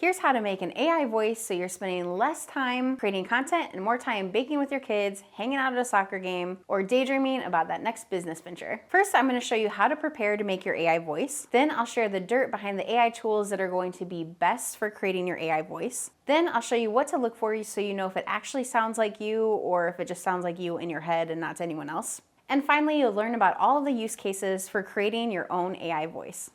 Here's how to make an AI voice so you're spending less time creating content and more time baking with your kids, hanging out at a soccer game, or daydreaming about that next business venture. First, I'm going to show you how to prepare to make your AI voice. Then I'll share the dirt behind the AI tools that are going to be best for creating your AI voice. Then I'll show you what to look for so you know if it actually sounds like you or if it just sounds like you in your head and not to anyone else. And finally, you'll learn about all of the use cases for creating your own AI voice.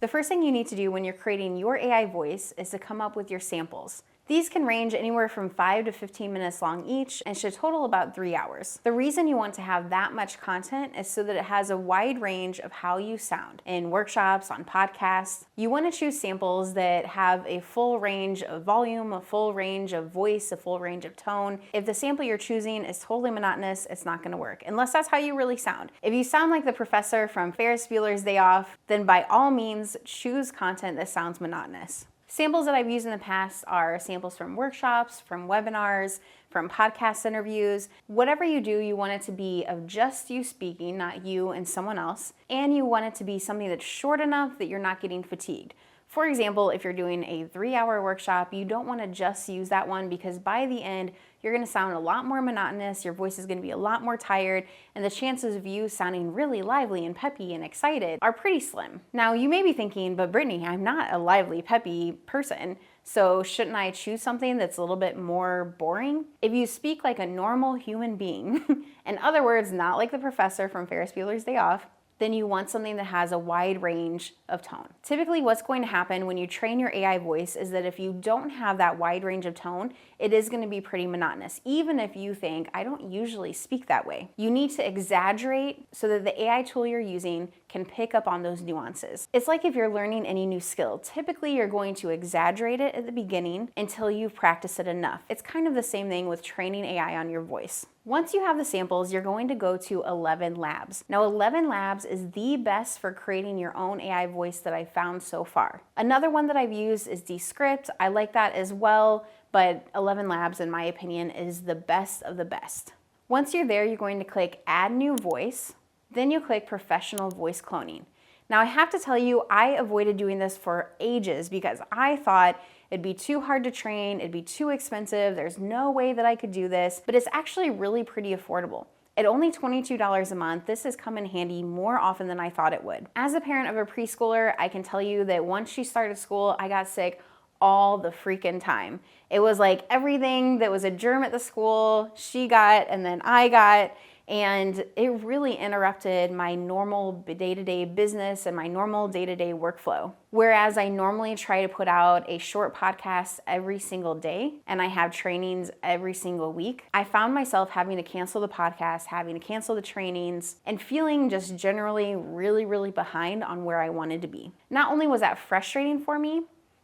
The first thing you need to do when you're creating your AI voice is to come up with your samples. These can range anywhere from 5 to 15 minutes long each and should total about 3 hours. The reason you want to have that much content is so that it has a wide range of how you sound. In workshops, on podcasts, you want to choose samples that have a full range of volume, a full range of voice, a full range of tone. If the sample you're choosing is totally monotonous, it's not going to work, unless that's how you really sound. If you sound like the professor from Ferris Bueller's Day Off, then by all means, choose content that sounds monotonous. Samples that I've used in the past are samples from workshops, from webinars, from podcast interviews. Whatever you do, you want it to be of just you speaking, not you and someone else. And you want it to be something that's short enough that you're not getting fatigued. For example, if you're doing a 3-hour workshop, you don't want to just use that one because by the end, you're going to sound a lot more monotonous, your voice is going to be a lot more tired, and the chances of you sounding really lively and peppy and excited are pretty slim. Now, you may be thinking, but Brittany, I'm not a lively, peppy person, so shouldn't I choose something that's a little bit more boring? If you speak like a normal human being, in other words, not like the professor from Ferris Bueller's Day Off, then you want something that has a wide range of tone. Typically, what's going to happen when you train your AI voice is that if you don't have that wide range of tone, it is going to be pretty monotonous, even if you think, I don't usually speak that way. You need to exaggerate so that the AI tool you're using can pick up on those nuances. It's like if you're learning any new skill. Typically, you're going to exaggerate it at the beginning until you've practiced it enough. It's kind of the same thing with training AI on your voice. Once you have the samples, you're going to go to 11 Labs. Now, 11 Labs is the best for creating your own AI voice that I've found so far. Another one that I've used is Descript. I like that as well, but 11 Labs, in my opinion, is the best of the best. Once you're there, you're going to click Add New Voice. Then you click Professional Voice Cloning. Now, I have to tell you, I avoided doing this for ages because I thought it'd be too hard to train, it'd be too expensive, there's no way that I could do this, but it's actually really pretty affordable. At only $22 a month, this has come in handy more often than I thought it would. As a parent of a preschooler, I can tell you that once she started school, I got sick all the freaking time. It was like everything that was a germ at the school, she got, and then I got, and it really interrupted my normal day-to-day business and my normal day-to-day workflow. Whereas I normally try to put out a short podcast every single day and I have trainings every single week, I found myself having to cancel the podcast, having to cancel the trainings, and feeling just generally really behind on where I wanted to be. Not only was that frustrating for me,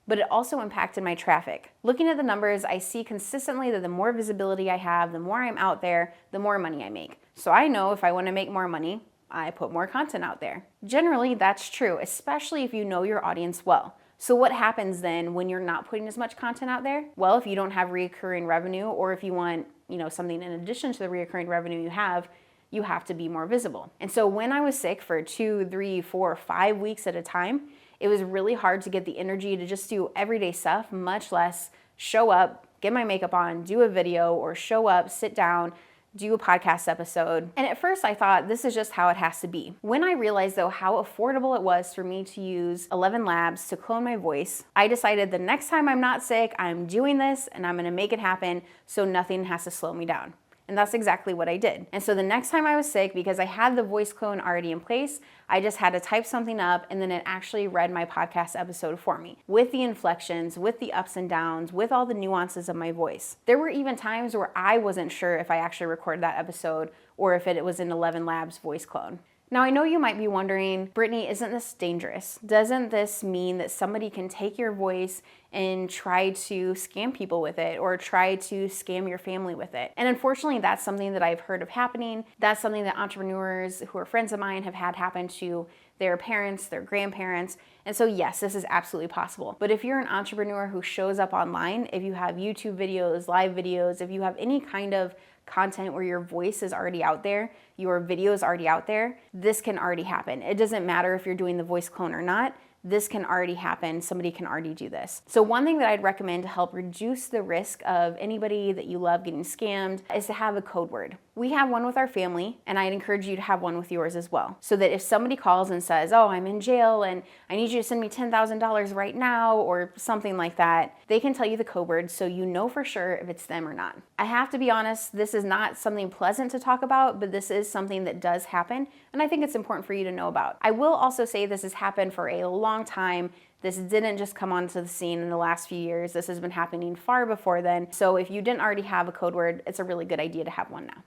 but it also impacted my traffic. Looking at the numbers, I see consistently that the more visibility I have, the more I'm out there, the more money I make. So I know if I want to make more money, I put more content out there. Generally, that's true, especially if you know your audience well. So what happens then when you're not putting as much content out there? Well, if you don't have recurring revenue, or if you want, something in addition to the recurring revenue you have to be more visible. And so when I was sick for 2, 3, 4, 5 weeks at a time, it was really hard to get the energy to just do everyday stuff, much less show up, get my makeup on, do a video, or show up, sit down, do a podcast episode. And at first I thought this is just how it has to be. When I realized though how affordable it was for me to use 11 Labs to clone my voice, I decided the next time I'm not sick, I'm doing this and I'm gonna make it happen so nothing has to slow me down. And that's exactly what I did. And so the next time I was sick, because I had the voice clone already in place, I just had to type something up and then it actually read my podcast episode for me with the inflections, with the ups and downs, with all the nuances of my voice. There were even times where I wasn't sure if I actually recorded that episode or if it was an 11 Labs voice clone. Now, I know you might be wondering, Brittany, isn't this dangerous? Doesn't this mean that somebody can take your voice and try to scam people with it or try to scam your family with it? And unfortunately, that's something that I've heard of happening. That's something that entrepreneurs who are friends of mine have had happen to their parents, their grandparents. And so yes, this is absolutely possible. But if you're an entrepreneur who shows up online, if you have YouTube videos, live videos, if you have any kind of content where your voice is already out there, your video is already out there, this can already happen. It doesn't matter if you're doing the voice clone or not. This can already happen. Somebody can already do this. So one thing that I'd recommend to help reduce the risk of anybody that you love getting scammed is to have a code word. We have one with our family, and I'd encourage you to have one with yours as well. So that if somebody calls and says, oh, I'm in jail and I need you to send me $10,000 right now, or something like that, they can tell you the code word so you know for sure if it's them or not. I have to be honest, this is not something pleasant to talk about, but this is something that does happen, and I think it's important for you to know about. I will also say this has happened for a long time. This didn't just come onto the scene in the last few years. This has been happening far before then. So if you didn't already have a code word, it's a really good idea to have one now.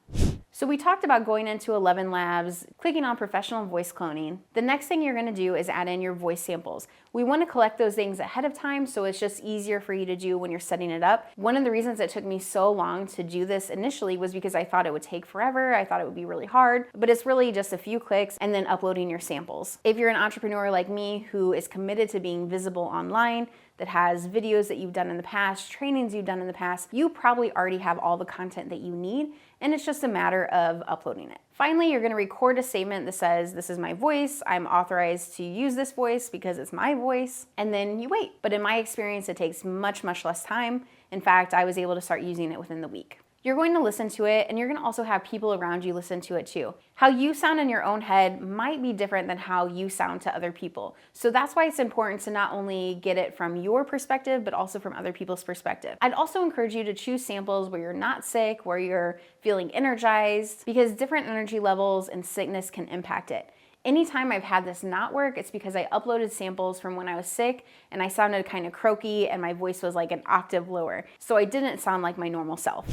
So we talked about going into 11 Labs, clicking on professional voice cloning. The next thing you're gonna do is add in your voice samples. We wanna collect those things ahead of time so it's just easier for you to do when you're setting it up. One of the reasons it took me so long to do this initially was because I thought it would take forever. I thought it would be really hard, but it's really just a few clicks and then uploading your samples. If you're an entrepreneur like me who is committed to being visible online, that has videos that you've done in the past, trainings you've done in the past, you probably already have all the content that you need, and it's just a matter of uploading it. Finally, you're gonna record a statement that says, this is my voice, I'm authorized to use this voice because it's my voice, and then you wait. But in my experience, it takes much, much less time. In fact, I was able to start using it within the week. You're going to listen to it, and you're gonna also have people around you listen to it too. How you sound in your own head might be different than how you sound to other people. So that's why it's important to not only get it from your perspective, but also from other people's perspective. I'd also encourage you to choose samples where you're not sick, where you're feeling energized, because different energy levels and sickness can impact it. Anytime I've had this not work, it's because I uploaded samples from when I was sick and I sounded kind of croaky and my voice was like an octave lower. So I didn't sound like my normal self.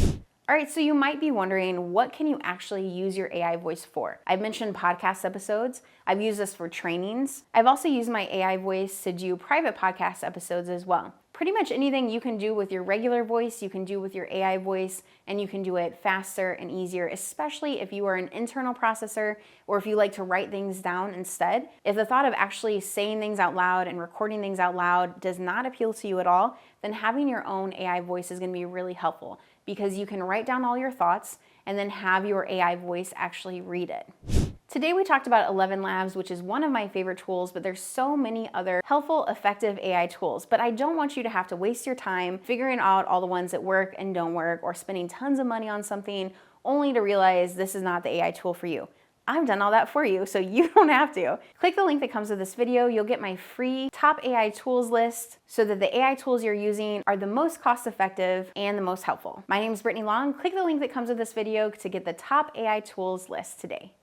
All right, so you might be wondering, what can you actually use your AI voice for? I've mentioned podcast episodes. I've used this for trainings. I've also used my AI voice to do private podcast episodes as well. Pretty much anything you can do with your regular voice, you can do with your AI voice, and you can do it faster and easier, especially if you are an internal processor or if you like to write things down instead. If the thought of actually saying things out loud and recording things out loud does not appeal to you at all, then having your own AI voice is gonna be really helpful, because you can write down all your thoughts and then have your AI voice actually read it. Today we talked about 11 Labs, which is one of my favorite tools, but there's so many other helpful, effective AI tools. But I don't want you to have to waste your time figuring out all the ones that work and don't work, or spending tons of money on something only to realize this is not the AI tool for you. I've done all that for you, so you don't have to. Click the link that comes with this video. You'll get my free top AI tools list so that the AI tools you're using are the most cost-effective and the most helpful. My name is Brittany Long. Click the link that comes with this video to get the top AI tools list today.